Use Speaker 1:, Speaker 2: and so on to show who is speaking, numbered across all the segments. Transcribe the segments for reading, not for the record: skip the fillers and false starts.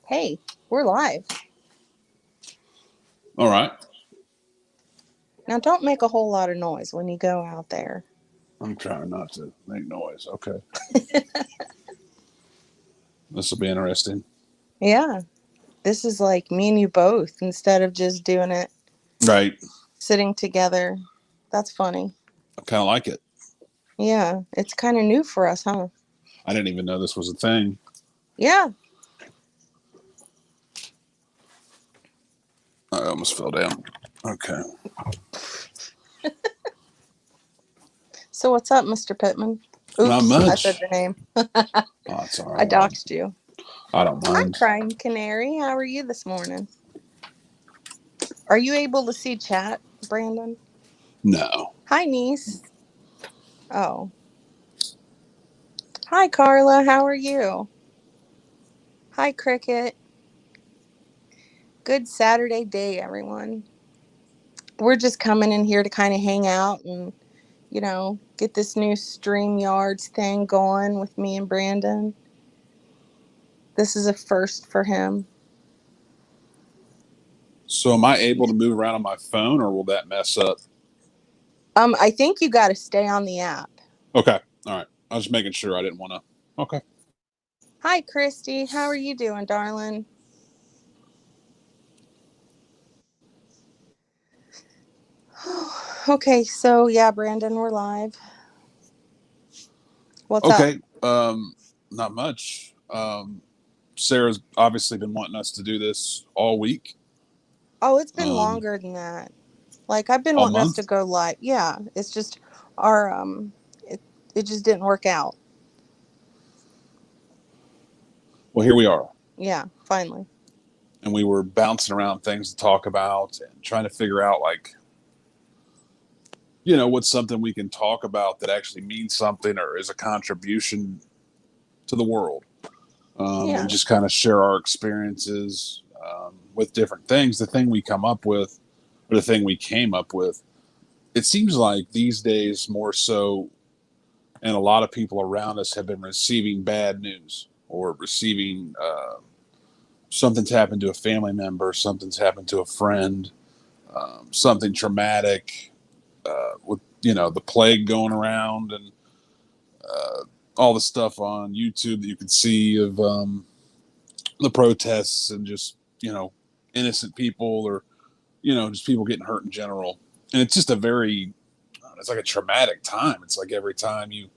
Speaker 1: Hey, we're live.
Speaker 2: All right.
Speaker 1: Now don't make a whole lot of noise when you go out there.
Speaker 2: I'm trying not to make noise. Okay. This will be interesting.
Speaker 1: Yeah, this is like me and you both instead of just doing it
Speaker 2: Right.
Speaker 1: sitting together. That's funny.
Speaker 2: I kind of like it.
Speaker 1: Yeah, it's kind of new for us, huh?
Speaker 2: I didn't even know this was a thing.
Speaker 1: Yeah.
Speaker 2: I almost fell down. Okay.
Speaker 1: So what's up, Mr. Pittman?
Speaker 2: Not
Speaker 1: Oops, I said
Speaker 2: much.
Speaker 1: your name.
Speaker 2: Oh, it's all
Speaker 1: I
Speaker 2: right.
Speaker 1: doxed you.
Speaker 2: I don't
Speaker 1: Hi,
Speaker 2: mind.
Speaker 1: Crying Canary. How are you this morning? Are you able to see chat, Brandon?
Speaker 2: No.
Speaker 1: Hi, niece. Oh. Hi, Carla. How are you? Hi, Cricket. Good Saturday day, everyone. We're just coming in here to kind of hang out and, get this new StreamYards thing going with me and Brandon. This is a first for him.
Speaker 2: So am I able to move around on my phone or will that mess up?
Speaker 1: I think you got to stay on the app.
Speaker 2: Okay. All right. I was making sure I didn't want to. Okay.
Speaker 1: Hi, Christy. How are you doing, darling? Okay, so yeah, Brandon, we're live. What's up?
Speaker 2: Okay. Not much. Sarah's obviously been wanting us to do this all week.
Speaker 1: Oh, it's been
Speaker 2: Um,
Speaker 1: longer than that. Like I've been
Speaker 2: all
Speaker 1: wanting us to
Speaker 2: month.
Speaker 1: go live. Yeah, it's just our it just didn't work out.
Speaker 2: Well, here we are.
Speaker 1: Yeah, finally.
Speaker 2: And we were bouncing around things to talk about and trying to figure out what's something we can talk about that actually means something or is a contribution to the world,
Speaker 1: Yeah.
Speaker 2: and just kind of share our experiences with different things. The thing we come up with, or the thing we came up with, it seems like these days more so, and a lot of people around us have been receiving bad news or receiving something's happened to a family member, something's happened to a friend, something traumatic, with the plague going around and all the stuff on YouTube that you could see of the protests and just innocent people or just people getting hurt in general. And it's just it's like a traumatic time. It's like every time you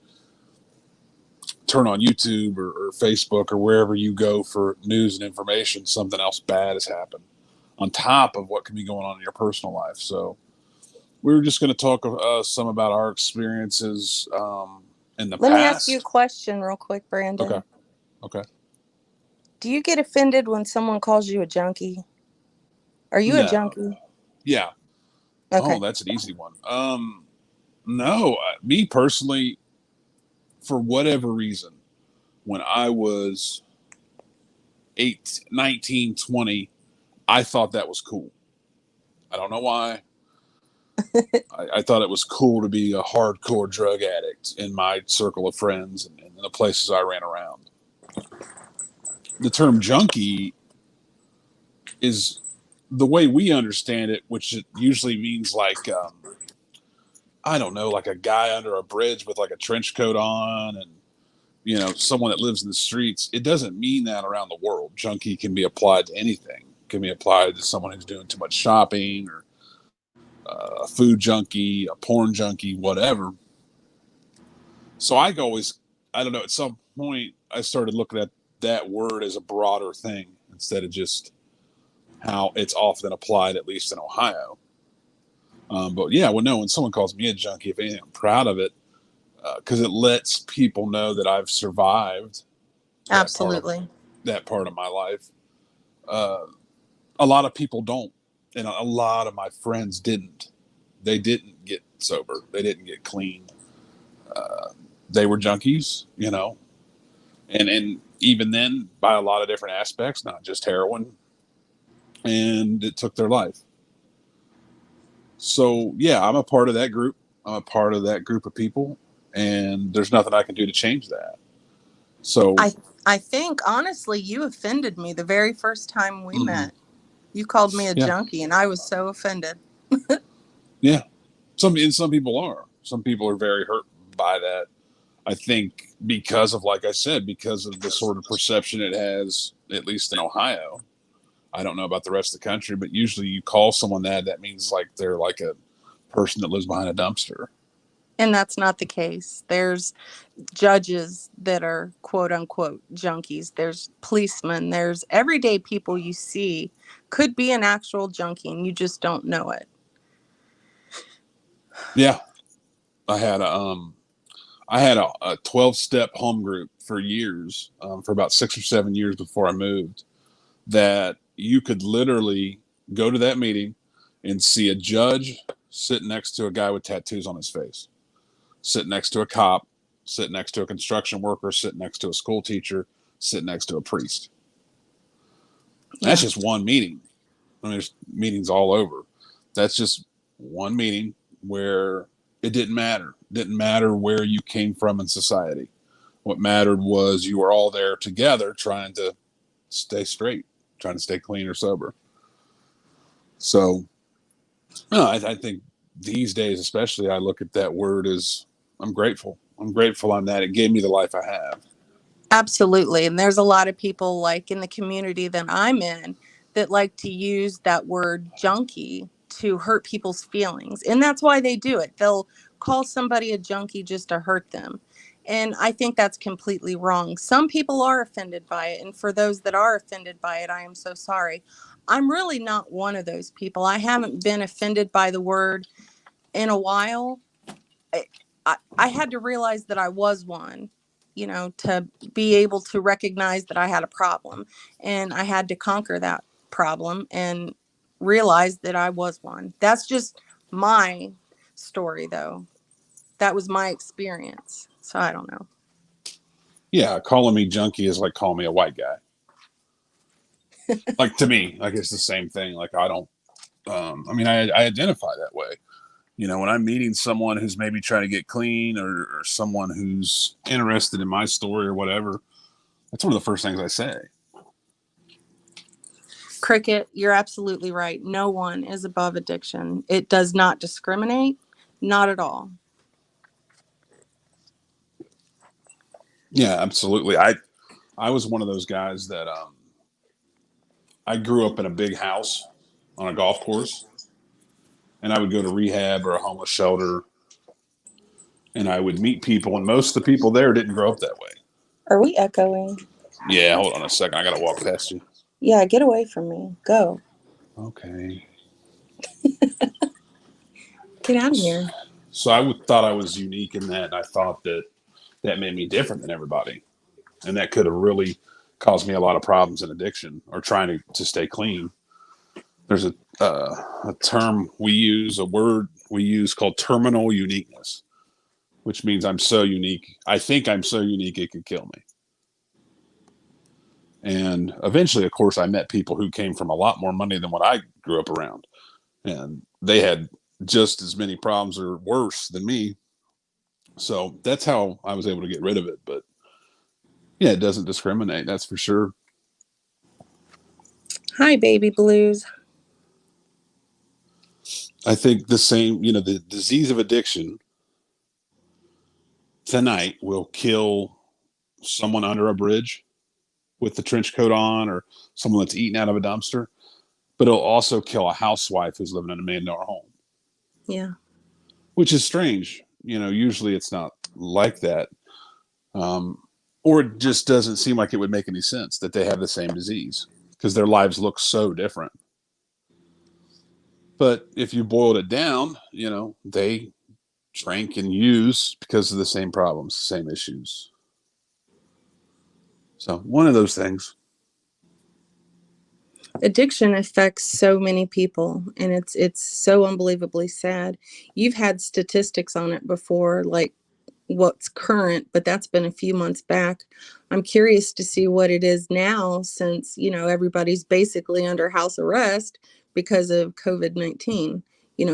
Speaker 2: turn on YouTube or Facebook or wherever you go for news and information, something else bad has happened on top of what can be going on in your personal life. So we were just going to talk some about our experiences in the
Speaker 1: Let me ask you a
Speaker 2: past.
Speaker 1: question real quick,
Speaker 2: Okay.
Speaker 1: Brandon.
Speaker 2: Okay.
Speaker 1: Do you get offended when someone calls you a junkie? Are you a
Speaker 2: No.
Speaker 1: junkie?
Speaker 2: Yeah. Oh,
Speaker 1: Okay.
Speaker 2: that's an easy one. No, me personally, for whatever reason, when I was 19, 20, I thought that was cool. I don't know why. I thought it was cool to be a hardcore drug addict in my circle of friends and the places I ran around. The term junkie is the way we understand it, which it usually means I don't know, like a guy under a bridge with like a trench coat on and someone that lives in the streets. It doesn't mean that around the world. Junkie can be applied to anything. It can be applied to someone who's doing too much shopping or a food junkie, a porn junkie, whatever. So I don't know, at some point I started looking at that word as a broader thing instead of just how it's often applied, at least in Ohio. But yeah, well, no, when someone calls me a junkie, if anything, I'm proud of it because it lets people know that I've survived that part of
Speaker 1: Absolutely.
Speaker 2: that part of my life. Uh, a lot of people don't, and a lot of my friends didn't. They didn't get sober. They didn't get clean. Uh, they were junkies, and even then, by a lot of different aspects, not just heroin, and it took their life. So yeah, I'm a part of that group. I'm a part of that group of people, and there's nothing I can do to change that. So
Speaker 1: I I think, honestly, you offended me the very first time we
Speaker 2: Mm-mm.
Speaker 1: met. You called me a
Speaker 2: Yeah,
Speaker 1: junkie, and I was so offended.
Speaker 2: yeah. Some people are. Some people are very hurt by that. I think because of, like I said, because of the sort of perception it has, at least in Ohio. I don't know about the rest of the country, but usually you call someone that, that means like they're like a person that lives behind a dumpster.
Speaker 1: And that's not the case. There's judges that are quote unquote junkies. There's policemen. There's everyday people you see could be an actual junkie and you just don't know it.
Speaker 2: Yeah, I had a 12-step home group for years, for about 6 or 7 years before I moved. That you could literally go to that meeting and see a judge sit next to a guy with tattoos on his face, sit next to a cop, sit next to a construction worker, sit next to a school teacher, sit next to a priest. That's
Speaker 1: Yeah,
Speaker 2: just one meeting. I mean, there's meetings all over. That's just one meeting where it didn't matter. It didn't matter where you came from in society. What mattered was you were all there together trying to stay straight, trying to stay clean or sober. So, no, I think these days, especially, I look at that word as I'm grateful. I'm grateful on that. It gave me the life I have.
Speaker 1: absolutely. And there's a lot of people like in the community that I'm in that like to use that word junkie to hurt people's feelings. And that's why they do it. They'll call somebody a junkie just to hurt them. And I think that's completely wrong. Some people are offended by it. And for those that are offended by it, I am so sorry. I'm really not one of those people. I haven't been offended by the word in a while. I, I had to realize that I was one, you know, to be able to recognize that I had a problem. And I had to conquer that problem and realize that I was one. That's just my story, though. That was my experience. So I don't know.
Speaker 2: Yeah, calling me junkie is like calling me a white guy. Like to me, like it's the same thing. Like I don't. I mean, I identify that way. You know, when I'm meeting someone who's maybe trying to get clean, or someone who's interested in my story or whatever, that's one of the first things I say.
Speaker 1: Cricket, you're absolutely right. No one is above addiction. It does not discriminate, not at all.
Speaker 2: Yeah, absolutely. I was one of those guys that I grew up in a big house on a golf course, and I would go to rehab or a homeless shelter, and I would meet people, and most of the people there didn't grow up that way.
Speaker 1: Are we echoing?
Speaker 2: Yeah, hold on a second. I gotta walk past you.
Speaker 1: Yeah, get away from me. Go.
Speaker 2: Okay.
Speaker 1: Get out of here.
Speaker 2: So thought I was unique in that, and I thought that that made me different than everybody, and that could have really caused me a lot of problems in addiction or trying to stay clean. There's a term we use, a word we use called terminal uniqueness, which means I'm so unique. I think I'm so unique it could kill me. And eventually, of course, I met people who came from a lot more money than what I grew up around, and they had just as many problems or worse than me. So that's how I was able to get rid of it. But yeah, it doesn't discriminate. That's for sure.
Speaker 1: Hi, baby blues.
Speaker 2: I think the same, the disease of addiction tonight will kill someone under a bridge with the trench coat on, or someone that's eating out of a dumpster, but it'll also kill a housewife who's living in a $1 million home,
Speaker 1: Yeah.
Speaker 2: which is strange. Usually it's not like that. Or it just doesn't seem like it would make any sense that they have the same disease because their lives look so different. But if you boiled it down, they drank and use because of the same problems, the same issues. So one of those things.
Speaker 1: Addiction affects so many people and it's so unbelievably sad. You've had statistics on it before, like what's current, but that's been a few months back. I'm curious to see what it is now since, everybody's basically under house arrest because of COVID-19.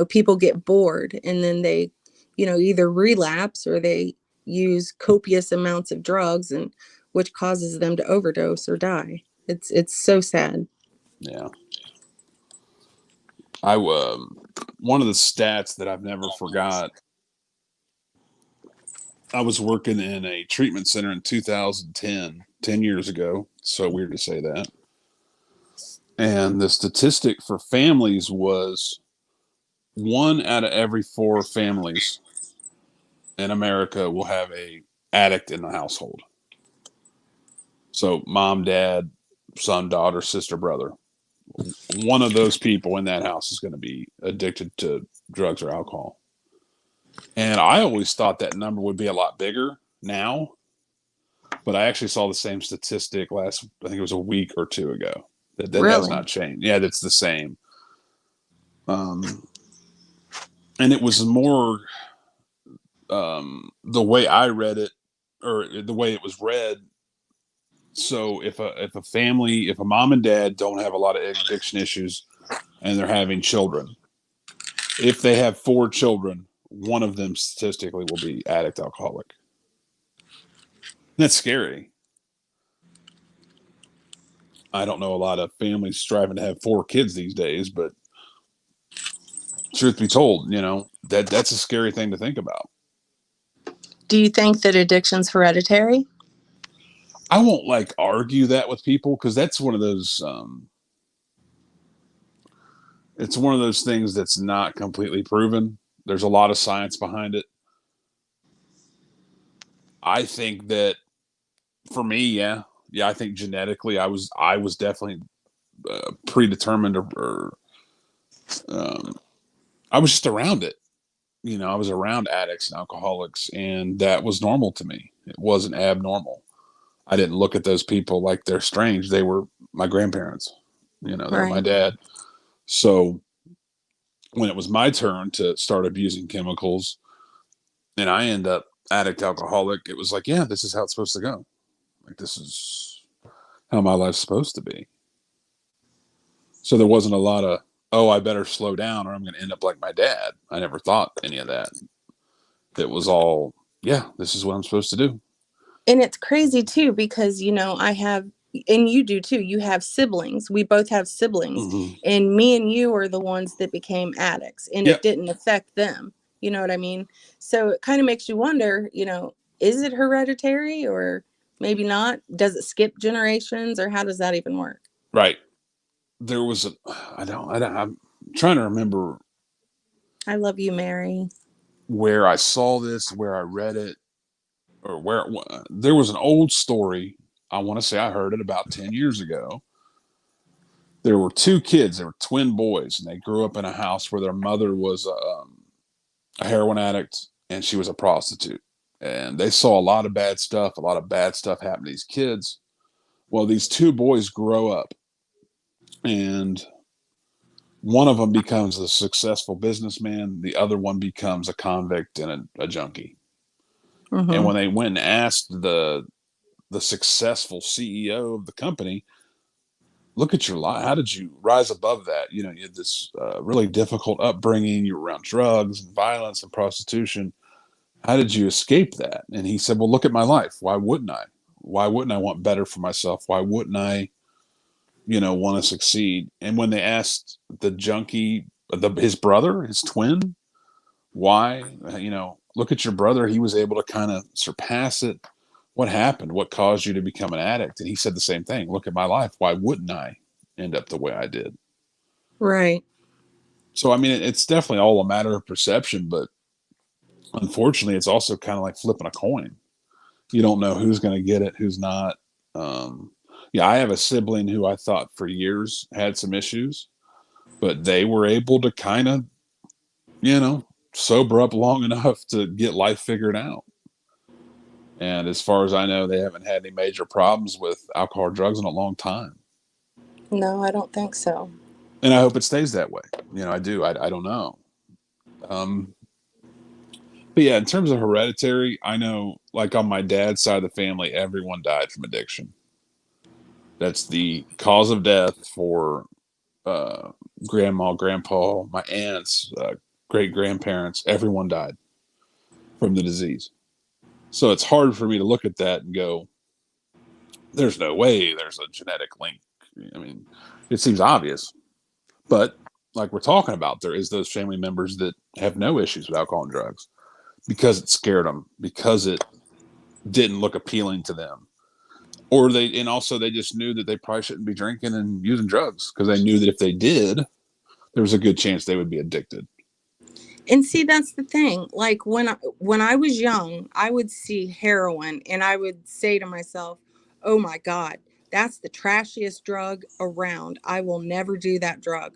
Speaker 1: People get bored and then they, either relapse or they use copious amounts of drugs. And which causes them to overdose or die. It's so sad.
Speaker 2: Yeah. I one of the stats that I've never forgot. I was working in a treatment center in 2010, 10 years ago. So weird to say that. And the statistic for families was 1 out of every 4 families in America will have a addict in the household. So mom, dad, son, daughter, sister, brother. One of those people in that house is going to be addicted to drugs or alcohol. And I always thought that number would be a lot bigger now, but I actually saw the same statistic last, I think it was a week or 2 ago. That has
Speaker 1: Really?
Speaker 2: not changed. Yeah, that's the same. Um, and it was more the way I read it, or the way it was read. So if a family, if a mom and dad don't have a lot of addiction issues and they're having children, if they have 4 children, one of them statistically will be addict alcoholic. That's scary. I don't know a lot of families striving to have 4 kids these days, but truth be told, that's a scary thing to think about.
Speaker 1: Do you think that addiction's hereditary?
Speaker 2: I won't argue that with people because that's one of those. It's one of those things that's not completely proven. There's a lot of science behind it. I think that for me, yeah, I think genetically, I was definitely predetermined, or I was just around it. I was around addicts and alcoholics, and that was normal to me. It wasn't abnormal. I didn't look at those people like they're strange. They were my grandparents. They were my
Speaker 1: Right.
Speaker 2: dad. So when it was my turn to start abusing chemicals and I end up addict alcoholic, it was like, yeah, this is how it's supposed to go. Like, this is how my life's supposed to be. So there wasn't a lot of, oh, I better slow down or I'm going to end up like my dad. I never thought any of that. It was all, yeah, this is what I'm supposed to do.
Speaker 1: And it's crazy too because I have, and you do too, you have siblings. We both have siblings,
Speaker 2: Mm-hmm.
Speaker 1: and me and you are the ones that became addicts, and it
Speaker 2: Yep.
Speaker 1: didn't affect them. You know what I mean? So it kind of makes you wonder, is it hereditary or maybe not? Does it skip generations, or how does that even work?
Speaker 2: Right. There was a, I'm trying to remember
Speaker 1: I love you, Mary.
Speaker 2: where I saw this, where I read it, or where there was an old story. I want to say I heard it about 10 years ago. There were 2 kids, they were twin boys, and they grew up in a house where their mother was a heroin addict and she was a prostitute. And they saw a lot of bad stuff, happen to these kids. Well, these 2 boys grow up, and one of them becomes a successful businessman, the other one becomes a convict and a junkie. And
Speaker 1: Mm-hmm.
Speaker 2: when they went and asked the successful CEO of the company, look at your life. How did you rise above that? You had this really difficult upbringing. You were around drugs and violence and prostitution. How did you escape that? And he said, well, look at my life. Why wouldn't I? Why wouldn't I want better for myself? Why wouldn't I, want to succeed? And when they asked the junkie, his brother, his twin, why, look at your brother. He was able to kind of surpass it. What happened? What caused you to become an addict? And he said the same thing. Look at my life. Why wouldn't I end up the way I did?
Speaker 1: Right.
Speaker 2: So, I mean, it's definitely all a matter of perception, but unfortunately, it's also kind of like flipping a coin. You don't know who's going to get it, who's not. Um, yeah, I have a sibling who I thought for years had some issues, but they were able to kind of, sober up long enough to get life figured out. And as far as I know, they haven't had any major problems with alcohol or drugs in a long time.
Speaker 1: No, I don't think so.
Speaker 2: And I hope it stays that way. I do. I don't know. Um, but yeah, in terms of hereditary, I know, like on my dad's side of the family, everyone died from addiction. That's the cause of death for uh, grandma, grandpa, my aunts, great grandparents. Everyone died from the disease. So it's hard for me to look at that and go, there's no way there's a genetic link. I mean, it seems obvious, but like we're talking about, there is those family members that have no issues with alcohol and drugs because it scared them, because it didn't look appealing to them, or and also they just knew that they probably shouldn't be drinking and using drugs because they knew that if they did, there was a good chance they would be addicted.
Speaker 1: And see, that's the thing. Like when I was young, I would see heroin and I would say to myself, "Oh my God, that's the trashiest drug around. I will never do that drug."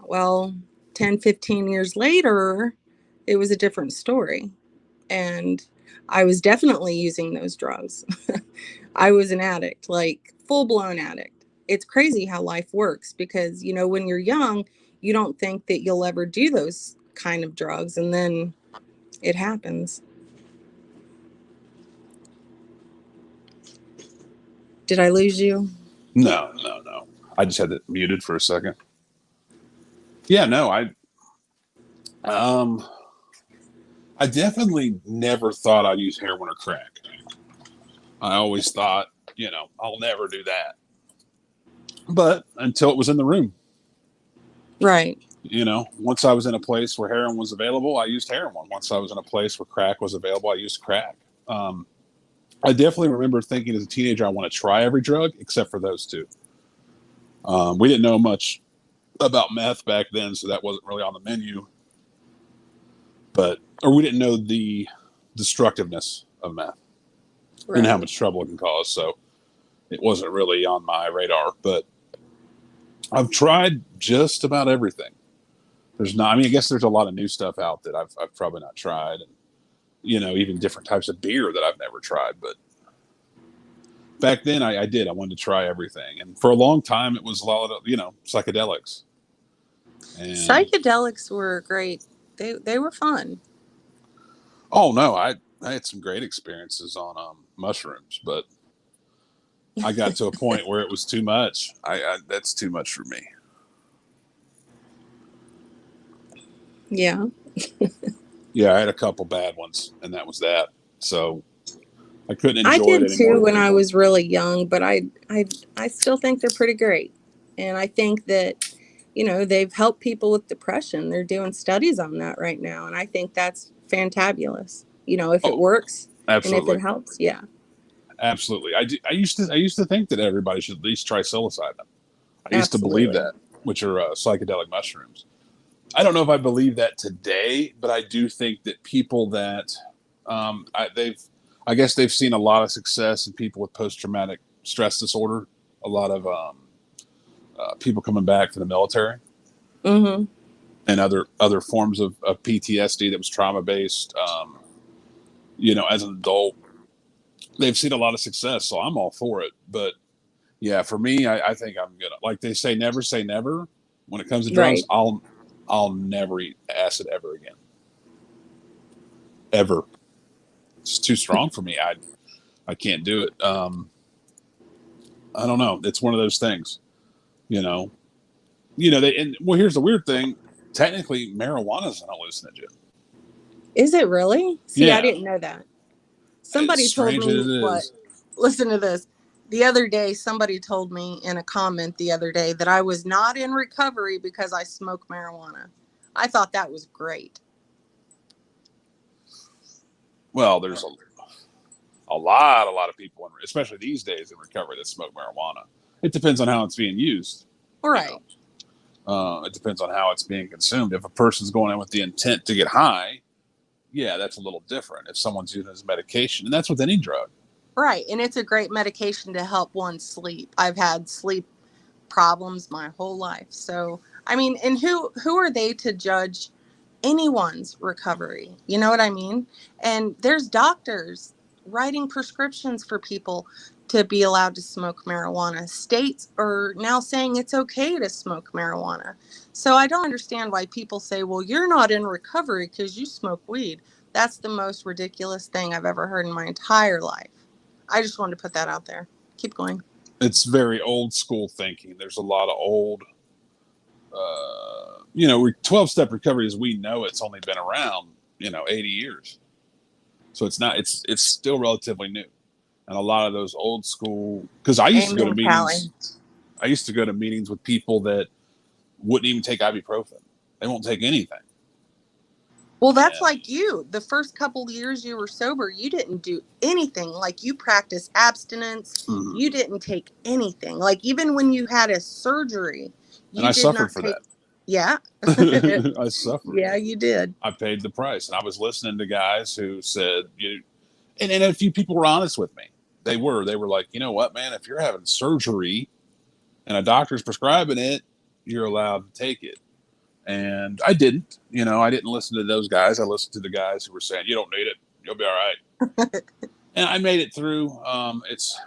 Speaker 1: Well, 10, 15 years later, it was a different story. And I was definitely using those drugs. I was an addict, like full blown addict. It's crazy how life works because, you know, when you're young, you don't think that you'll ever do those kind of drugs. And then it happens. Did I lose you?
Speaker 2: No. I just had it muted for a second. Yeah, no, I definitely never thought I'd use heroin or crack. I always thought, I'll never do that. But until it was in the room.
Speaker 1: Right.
Speaker 2: Once I was in a place where heroin was available, I used heroin. Once I was in a place where crack was available, I used crack. I definitely remember thinking as a teenager, I want to try every drug except for those two. We didn't know much about meth back then, so that wasn't really on the menu. Or we didn't know the destructiveness of meth and how much trouble it can cause. So it wasn't really on my radar. But I've tried just about everything. I guess there's a lot of new stuff out that I've probably not tried. And, even different types of beer that I've never tried. But back then I did. I wanted to try everything. And for a long time, it was a lot of, psychedelics. And
Speaker 1: psychedelics were great. They were fun.
Speaker 2: Oh, no, I had some great experiences on mushrooms, but I got to a point where it was too much. That's too much for me.
Speaker 1: Yeah.
Speaker 2: Yeah, I had a couple bad ones, and that was that. So I couldn't enjoy
Speaker 1: I did
Speaker 2: it anymore.
Speaker 1: too when I was really young, but I still think they're pretty great. And I think that, they've helped people with depression. They're doing studies on that right now. And I think that's fantabulous. If it works and if
Speaker 2: Absolutely.
Speaker 1: it helps. Yeah.
Speaker 2: Absolutely. I used to think that everybody should at least try psilocybin. I used to believe that, which are psychedelic mushrooms. I don't know if I believe that today, but I do think that people that I guess they've seen a lot of success in people with post-traumatic stress disorder. A lot of people coming back from the military,
Speaker 1: Mm-hmm.
Speaker 2: and other forms of PTSD that was trauma-based. As an adult, they've seen a lot of success, so I'm all for it. But yeah, for me, I think I'm gonna, like they say never when it comes to drugs.
Speaker 1: Right.
Speaker 2: I'll never eat acid ever again. Ever. It's too strong for me. I can't do it. I don't know. It's one of those things, Well, here's the weird thing. Technically, marijuana is an hallucinogen.
Speaker 1: Is it really? See,
Speaker 2: Yeah.
Speaker 1: I didn't know that.
Speaker 2: As
Speaker 1: Somebody told
Speaker 2: strange as
Speaker 1: me
Speaker 2: it is.
Speaker 1: Listen to this. The other day, somebody told me in a comment the other day that I was not in recovery because I smoke marijuana. I thought that was great.
Speaker 2: Well, there's a lot of people, especially these days, in recovery that smoke marijuana. It depends on how it's being used.
Speaker 1: Right.
Speaker 2: It depends on how it's being consumed. If a person's going in with the intent to get high, yeah, that's a little different. If someone's using it as medication, and that's with any drug.
Speaker 1: Right. And it's a great medication to help one sleep. I've had sleep problems my whole life. So, I mean, and who are they to judge anyone's recovery? You know what I mean? And there's doctors writing prescriptions for people to be allowed to smoke marijuana. States are now saying it's okay to smoke marijuana. So I don't understand why people say, well, you're not in recovery because you smoke weed. That's the most ridiculous thing I've ever heard in my entire life. I just wanted to put that out there. Keep going.
Speaker 2: It's very old school thinking. There's a lot of old, 12-step recovery as we know it's only been around, 80 years. So it's still relatively new. And a lot of those old school, because I used to go to
Speaker 1: Amen,
Speaker 2: meetings.
Speaker 1: Callie.
Speaker 2: I used to go to meetings with people that wouldn't even take ibuprofen. They won't take anything.
Speaker 1: Well, that's
Speaker 2: And
Speaker 1: like you. The first couple years you were sober, you didn't do anything. Like you practiced abstinence.
Speaker 2: mhm.
Speaker 1: You didn't take anything. Like even when you had a surgery,
Speaker 2: And
Speaker 1: you
Speaker 2: I
Speaker 1: did
Speaker 2: suffered
Speaker 1: not
Speaker 2: for
Speaker 1: take.
Speaker 2: that.
Speaker 1: Yeah.
Speaker 2: I suffered.
Speaker 1: Yeah, you did.
Speaker 2: I paid the price. And I was listening to guys who said, and a few people were honest with me. They were like, you know what, man, if you're having surgery and a doctor's prescribing it, you're allowed to take it. And I didn't, I didn't listen to those guys. I listened to the guys who were saying, you don't need it. You'll be all right. And I made it through. It's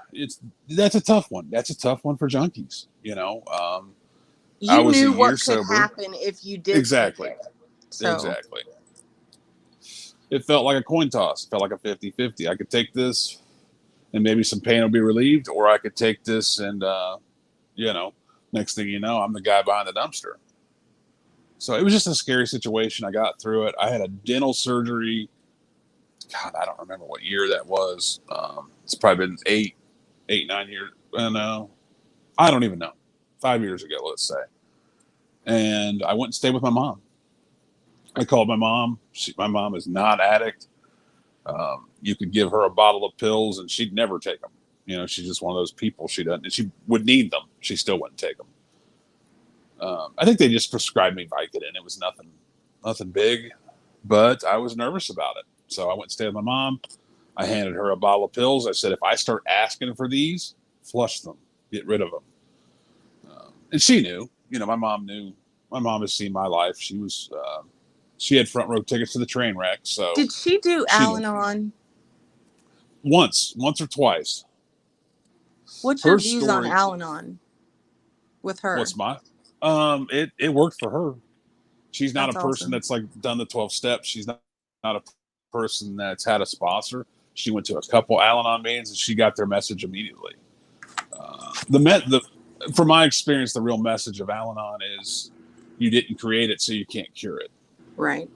Speaker 2: that's a tough one. That's a tough one for junkies. I
Speaker 1: You
Speaker 2: was a
Speaker 1: knew
Speaker 2: year
Speaker 1: what could
Speaker 2: sober.
Speaker 1: happen if you did take
Speaker 2: Exactly.
Speaker 1: it. So,
Speaker 2: Exactly. It felt like a coin toss. It felt like a 50-50. I could take this and maybe some pain will be relieved, or I could take this and, you know, next thing you know, I'm the guy behind the dumpster. So it was just a scary situation. I got through it. I had a dental surgery. God, I don't remember what year that was. It's probably been 9 years. No, I don't even know. 5 years ago, let's say. And I went and stayed with my mom. I called my mom. My mom is not addict. You could give her a bottle of pills and she'd never take them. She's just one of those people. She doesn't. She would need them. She still wouldn't take them. I think they just prescribed me Vicodin. It was nothing big, but I was nervous about it. So I went and stayed with my mom. I handed her a bottle of pills. I said, if I start asking for these, flush them, get rid of them. And she knew. My mom knew. My mom has seen my life. She had front row tickets to the train wreck, so
Speaker 1: did she do
Speaker 2: she knew.
Speaker 1: Al-Anon?
Speaker 2: Once or twice.
Speaker 1: What's your
Speaker 2: Her
Speaker 1: views on
Speaker 2: story.
Speaker 1: Al-Anon with her?
Speaker 2: What's my? It worked for her. She's not a
Speaker 1: That's
Speaker 2: person
Speaker 1: awesome.
Speaker 2: that's like done the 12 steps. She's not a person that's had a sponsor. She went to a couple Al-Anon meetings and she got their message immediately. From my experience, the real message of Al-Anon is you didn't create it, so you can't cure it.
Speaker 1: Right.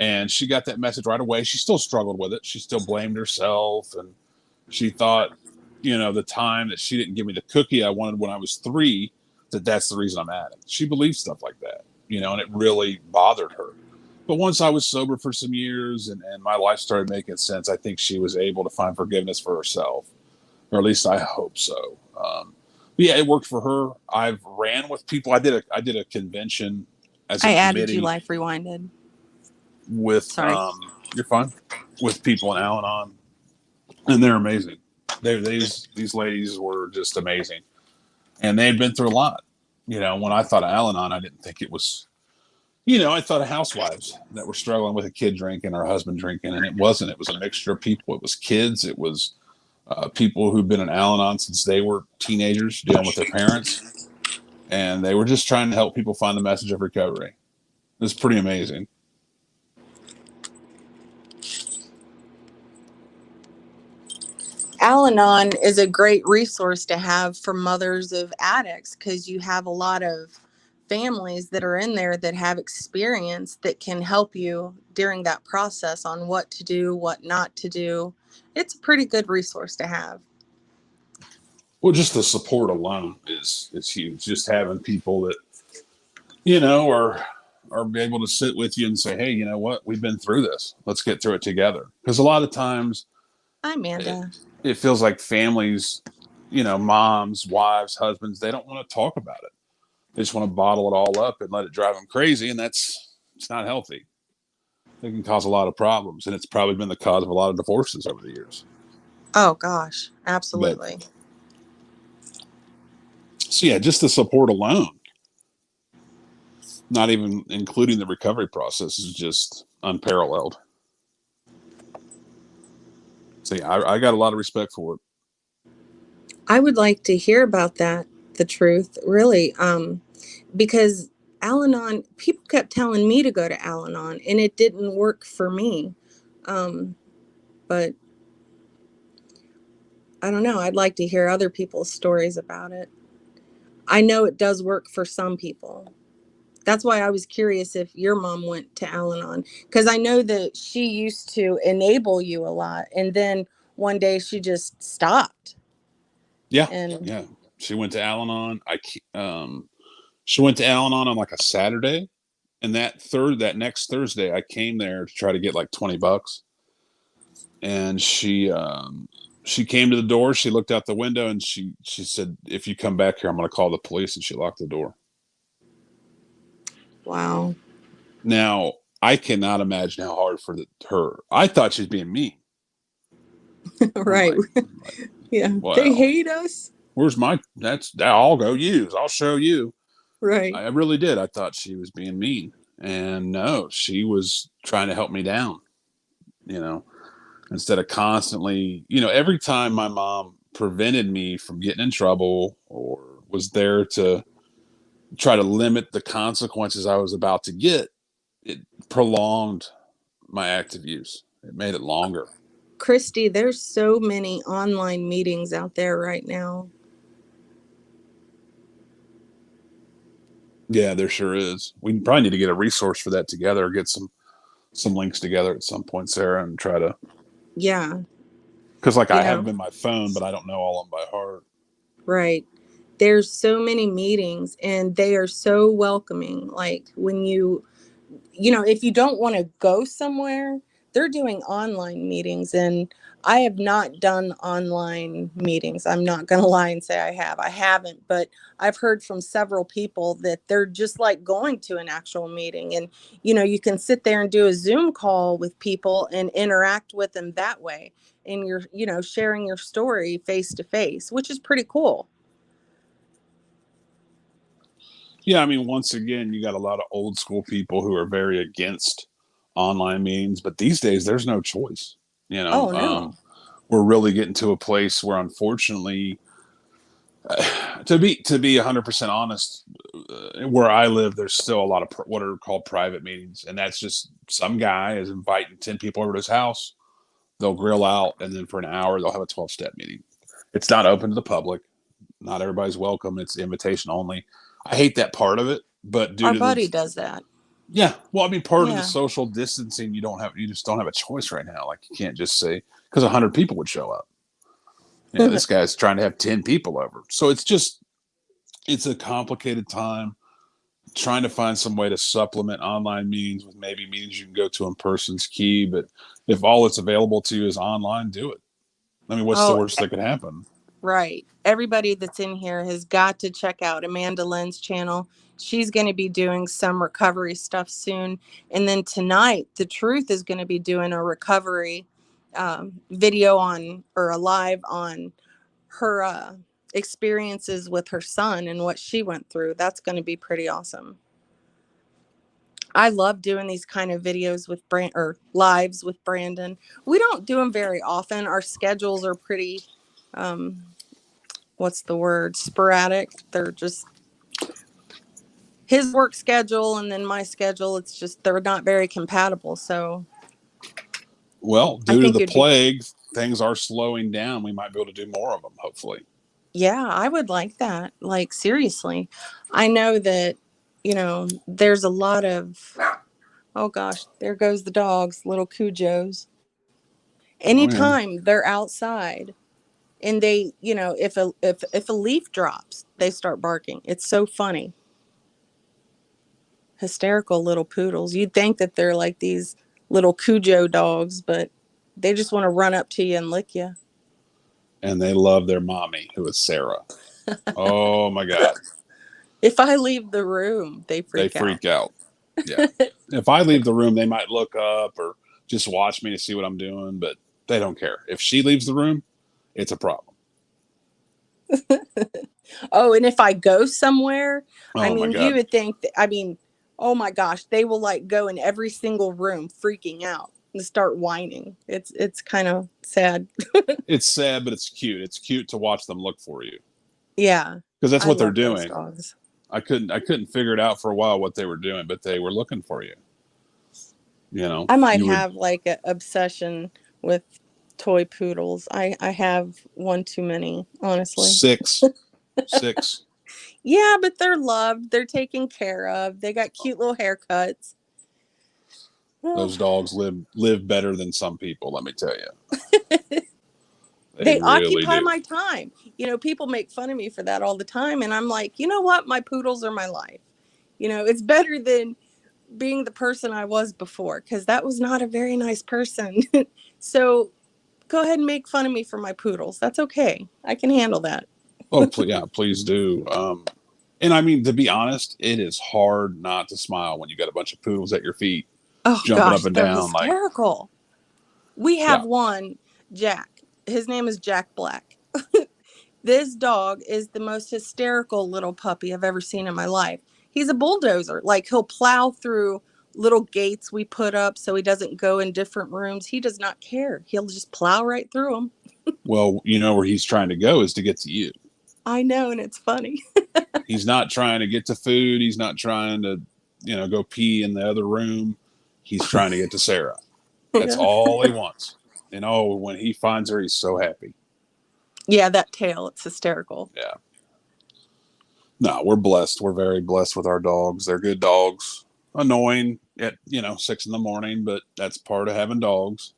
Speaker 2: And she got that message right away. She still struggled with it. She still blamed herself, and she thought, the time that she didn't give me the cookie I wanted when I was 3, that's the reason I'm at it. She believed stuff like that, and it really bothered her. But once I was sober for some years and my life started making sense, I think she was able to find forgiveness for herself, or at least I hope so. But yeah, it worked for her. I've ran with people. I did a convention as a
Speaker 1: I added you,
Speaker 2: committee
Speaker 1: Life Rewinded.
Speaker 2: with
Speaker 1: Sorry.
Speaker 2: you're fine, with people in Al-Anon, and they're amazing. These ladies were just amazing, and they had been through a lot. When I thought of Al-Anon, I didn't think it was. I thought of housewives that were struggling with a kid drinking or a husband drinking, and it wasn't. It was a mixture of people. It was kids. It was people who've been in Al-Anon since they were teenagers, dealing with their parents, and they were just trying to help people find the message of recovery. It was pretty amazing.
Speaker 1: Al-Anon is a great resource to have for mothers of addicts because you have a lot of families that are in there that have experience that can help you during that process on what to do, what not to do. It's a pretty good resource to have.
Speaker 2: Well, just the support alone is huge. Just having people that are able to sit with you and say, hey, you know what, we've been through this. Let's get through it together. Because a lot of times
Speaker 1: Hi,
Speaker 2: it,
Speaker 1: Amanda.
Speaker 2: it feels like families, moms, wives, husbands, they don't want to talk about it. They just want to bottle it all up and let it drive them crazy, and it's not healthy. It can cause a lot of problems, and it's probably been the cause of a lot of divorces over the years.
Speaker 1: Oh, gosh.
Speaker 2: But
Speaker 1: Absolutely.
Speaker 2: so yeah, just the support alone, not even including the recovery process, is just unparalleled. So yeah, I got a lot of respect for it.
Speaker 1: I would like to hear about that, the truth, really, because Al-Anon, people kept telling me to go to Al-Anon, and it didn't work for me. Um, but I don't know. I'd like to hear other people's stories about it. I know it does work for some people. That's why I was curious if your mom went to Al-Anon, because I know that she used to enable you a lot. And then one day she just stopped.
Speaker 2: Yeah,
Speaker 1: And
Speaker 2: yeah. She went to Al-Anon. She went to Al-Anon on like a Saturday, and that next Thursday, I came there to try to get like $20, and she came to the door. She looked out the window, and she said, "If you come back here, I'm going to call the police." And she locked the door.
Speaker 1: wow.
Speaker 2: Now, I cannot imagine how hard for her. I thought she was being mean. I'm
Speaker 1: Right.
Speaker 2: like,
Speaker 1: Yeah. They
Speaker 2: well,
Speaker 1: hate us.
Speaker 2: where's my? I'll go use. I'll show you.
Speaker 1: Right.
Speaker 2: I really did. I thought she was being mean, and no, she was trying to help me down. You know, instead of constantly, every time my mom prevented me from getting in trouble or was there to try to limit the consequences I was about to get, it prolonged my active use. It made it longer.
Speaker 1: Christy, there's so many online meetings out there right now.
Speaker 2: Yeah, there sure is. We probably need to get a resource for that together, or get some links together at some point, Sarah, and try to,
Speaker 1: Yeah.
Speaker 2: because like
Speaker 1: You
Speaker 2: I have
Speaker 1: know,
Speaker 2: them in my phone, but I don't know all of them by heart.
Speaker 1: right. There's so many meetings and they are so welcoming. Like when if you don't want to go somewhere, they're doing online meetings. And I have not done online meetings. I'm not going to lie and say I have. I haven't, but I've heard from several people that they're just like going to an actual meeting. And, you can sit there and do a Zoom call with people and interact with them that way. And you're, sharing your story face to face, which is pretty cool.
Speaker 2: Yeah, I mean, once again, you got a lot of old school people who are very against online meetings, but these days there's no choice. You know,
Speaker 1: Oh, no.
Speaker 2: we're really getting to a place where, unfortunately, to be 100% honest, where I live, there's still a lot of what are called private meetings, and that's just some guy is inviting 10 people over to his house. They'll grill out, and then for an hour they'll have a 12-step meeting. It's not open to the public. Not everybody's welcome. It's invitation only. I hate that part of it, but due
Speaker 1: Our
Speaker 2: to the
Speaker 1: buddy does that.
Speaker 2: yeah, well, I mean, part of the
Speaker 1: Yeah.
Speaker 2: social distancing, you just don't have a choice right now. Like, you can't just say, because 100 people would show up. Yeah, this guy's trying to have 10 people over, so it's a complicated time trying to find some way to supplement online meetings with maybe meetings you can go to in person's key. But if all that's available to you is online, do it. I mean, what's the
Speaker 1: Oh,
Speaker 2: worst that could happen?
Speaker 1: right. Everybody that's in here has got to check out Amanda Lynn's channel. She's going to be doing some recovery stuff soon. And then tonight, The Truth is going to be doing a recovery video or a live on her experiences with her son and what she went through. That's going to be pretty awesome. I love doing these kind of videos with or lives with Brandon. We don't do them very often. Our schedules are pretty, um, what's the word? Sporadic. They're just his work schedule and then my schedule. It's just, they're not very compatible. So
Speaker 2: Well,
Speaker 1: I
Speaker 2: due to
Speaker 1: think
Speaker 2: the
Speaker 1: it'd be,
Speaker 2: plague, things are slowing down. We might be able to do more of them, hopefully.
Speaker 1: yeah, I would like that. Like, seriously. I know that, there's a lot of, oh gosh, there goes the dogs, little Cujos.
Speaker 2: Oh yeah.
Speaker 1: Anytime they're outside, and they, if a leaf drops, they start barking. It's so funny. Hysterical little poodles. You'd think that they're like these little Cujo dogs, but they just want to run up to you and lick you.
Speaker 2: And they love their mommy, who is Sarah. Oh my God.
Speaker 1: If I leave the room, they
Speaker 2: They
Speaker 1: freak out.
Speaker 2: freak out. Yeah. If I leave the room, they might look up or just watch me to see what I'm doing, but they don't care. If she leaves the room, it's a problem.
Speaker 1: Oh, and if I go somewhere, I
Speaker 2: Oh my
Speaker 1: mean, you
Speaker 2: God.
Speaker 1: would think that, oh my gosh, they will like go in every single room freaking out and start whining. It's kind of sad.
Speaker 2: It's sad, but it's cute. It's cute to watch them look for you,
Speaker 1: Yeah.
Speaker 2: because that's
Speaker 1: I
Speaker 2: what they're
Speaker 1: love those
Speaker 2: doing.
Speaker 1: dogs.
Speaker 2: I couldn't figure it out for a while what they were doing, but they were looking for you.
Speaker 1: I might
Speaker 2: You would
Speaker 1: have like an obsession with toy poodles. I have one too many, honestly.
Speaker 2: six, six.
Speaker 1: Yeah, but they're loved. They're taken care of. They got cute little haircuts. Oh,
Speaker 2: Those dogs live better than some people. Let me tell you. They
Speaker 1: They
Speaker 2: really
Speaker 1: occupy
Speaker 2: do.
Speaker 1: my time. People make fun of me for that all the time. And I'm like, you know what? My poodles are my life. It's better than being the person I was before, because that was not a very nice person. So go ahead and make fun of me for my poodles. That's okay. I can handle that.
Speaker 2: Oh, yeah, please do. And I mean, to be honest, it is hard not to smile when you got a bunch of poodles at your feet
Speaker 1: Oh
Speaker 2: jumping up
Speaker 1: gosh,
Speaker 2: and
Speaker 1: they're
Speaker 2: down. Like,
Speaker 1: hysterical. We
Speaker 2: yeah,
Speaker 1: have one, Jack. His name is Jack Black. This dog is the most hysterical little puppy I've ever seen in my life. He's a bulldozer. Like, he'll plow through little gates we put up so he doesn't go in different rooms. He does not care. He'll just plow right through them.
Speaker 2: well, you know where he's trying to go is to get to you.
Speaker 1: I know, and it's funny.
Speaker 2: He's not trying to get to food. He's not trying to, go pee in the other room. He's trying to get to Sarah. That's all he wants. And oh, when he finds her, he's so happy.
Speaker 1: Yeah, that tail, it's hysterical.
Speaker 2: Yeah. No, we're blessed. We're very blessed with our dogs. They're good dogs. Annoying at 6 a.m, but that's part of having dogs.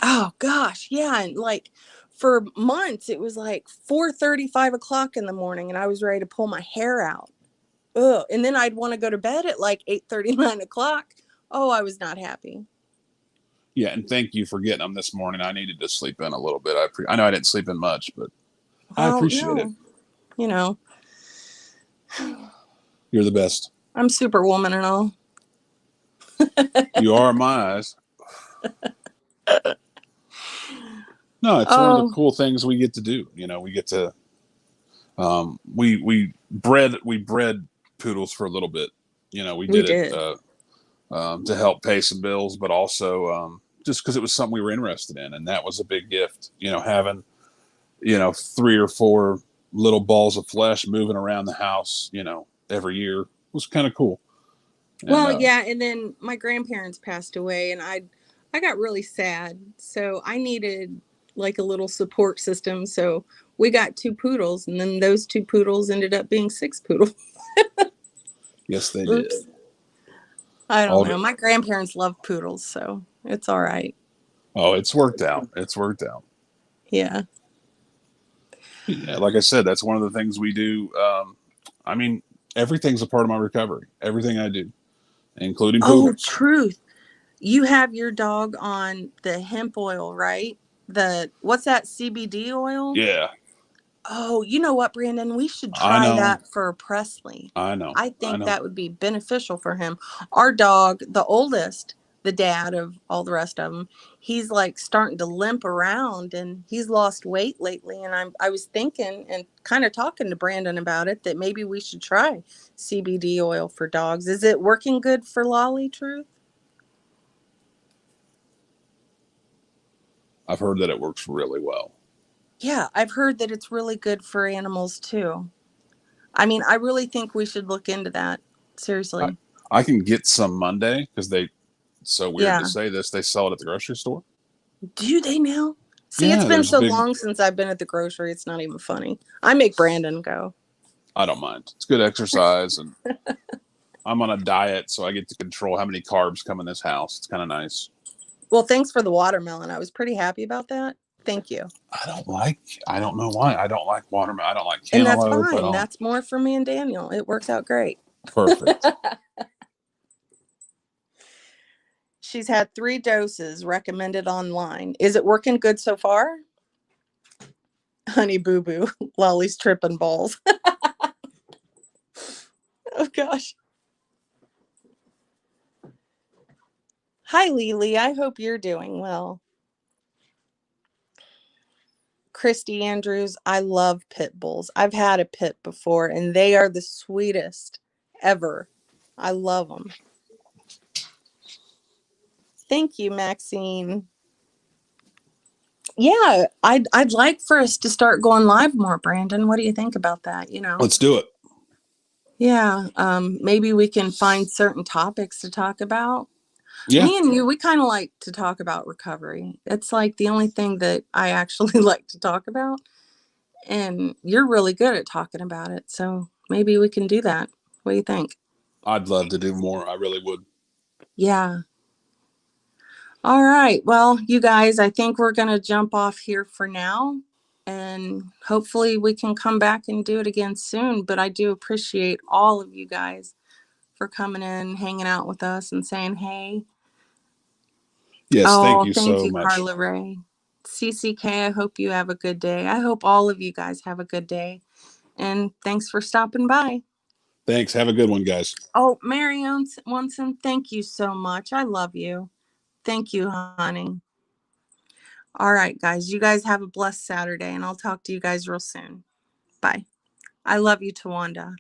Speaker 1: Oh gosh, yeah, and like for months it was like 4:30, 5 o'clock in the morning, and I was ready to pull my hair out. Ugh. And then I'd want to go to bed at like 8:30, 9 o'clock. Oh, I was not happy.
Speaker 2: Yeah, and thank you for getting them this morning. I needed to sleep in a little bit. I know I didn't sleep in much, but I
Speaker 1: Well,
Speaker 2: appreciate it.
Speaker 1: no, you know,
Speaker 2: You're the best.
Speaker 1: I'm superwoman and all.
Speaker 2: You are in my eyes. No, it's one of the
Speaker 1: Oh,
Speaker 2: cool things we get to do. We get to we bred poodles for a little bit. We
Speaker 1: we
Speaker 2: did it
Speaker 1: did.
Speaker 2: to help pay some bills, but also just because it was something we were interested in, and that was a big gift. Having 3 or 4 little balls of flesh moving around the house, every year was kind of cool. And
Speaker 1: Well, yeah, and then my grandparents passed away, and I got really sad. So I needed like a little support system. So we got 2 poodles, and then those 2 poodles ended up being 6 poodles.
Speaker 2: yes, they did.
Speaker 1: Oops. I don't
Speaker 2: All
Speaker 1: know. My grandparents love poodles, so it's all right.
Speaker 2: oh, it's worked out. It's worked out.
Speaker 1: Yeah.
Speaker 2: Yeah, like I said, that's one of the things we do. I mean, everything's a part of my recovery. Everything I do, including
Speaker 1: Oh,
Speaker 2: poodles.
Speaker 1: truth. You have your dog on the hemp oil, right? What's that, CBD oil?
Speaker 2: Yeah,
Speaker 1: Oh, you know what, Brandon? We should
Speaker 2: I
Speaker 1: try
Speaker 2: know.
Speaker 1: that for Presley.
Speaker 2: I know.
Speaker 1: I
Speaker 2: I
Speaker 1: think
Speaker 2: know.
Speaker 1: that would be beneficial for him. Our dog, the oldest, the dad of all the rest of them, he's like starting to limp around, and he's lost weight lately. And I was thinking and kind of talking to Brandon about it, that maybe we should try CBD oil for dogs. Is it working good for Lolly, Truth?
Speaker 2: I've heard that it works really well.
Speaker 1: Yeah, I've heard that it's really good for animals too. I mean, I really think we should look into that.
Speaker 2: I,
Speaker 1: Seriously.
Speaker 2: I can get some Monday because so weird to
Speaker 1: Yeah.
Speaker 2: say this, they sell it at the grocery store.
Speaker 1: Do they now? See, it's
Speaker 2: Yeah,
Speaker 1: been
Speaker 2: there's
Speaker 1: so
Speaker 2: big.
Speaker 1: long since I've been at the grocery, it's not even funny. I make Brandon go.
Speaker 2: I don't mind. It's good exercise, and I'm on a diet, so I get to control how many carbs come in this house. It's kind of nice.
Speaker 1: Well, thanks for the watermelon. I was pretty happy about that. Thank you.
Speaker 2: I don't know why. I don't like watermelon. I don't like
Speaker 1: And that's
Speaker 2: cantaloupe. I
Speaker 1: fine.
Speaker 2: don't.
Speaker 1: That's more for me and Daniel. It works out great.
Speaker 2: Perfect.
Speaker 1: She's had 3 doses recommended online. Is it working good so far? Honey boo boo. Lolly's tripping balls. Oh, gosh. Hi, Lily. I hope you're doing well. Christy Andrews, I love pit bulls. I've had a pit before, and they are the sweetest ever. I love them. Thank you, Maxine. Yeah, I'd like for us to start going live more, Brandon. What do you think about that?
Speaker 2: Let's do it.
Speaker 1: Yeah, maybe we can find certain topics to talk about.
Speaker 2: Yeah,
Speaker 1: Me and you, we kind of like to talk about recovery. It's like the only thing that I actually like to talk about. And you're really good at talking about it. So maybe we can do that. What do you think?
Speaker 2: I'd love to do more. I really would.
Speaker 1: Yeah. All right. Well, you guys, I think we're going to jump off here for now. And hopefully we can come back and do it again soon. But I do appreciate all of you guys for coming in, hanging out with us, and saying hey.
Speaker 2: Yes, thank
Speaker 1: Oh,
Speaker 2: you
Speaker 1: thank
Speaker 2: so
Speaker 1: you,
Speaker 2: much.
Speaker 1: Carla Ray. CCK, I hope you have a good day. I hope all of you guys have a good day. And thanks for stopping by.
Speaker 2: Thanks. Have a good one, guys.
Speaker 1: Oh, Mary Onson, thank you so much. I love you. Thank you, honey. All right, guys. You guys have a blessed Saturday, and I'll talk to you guys real soon. Bye. I love you, Tawanda.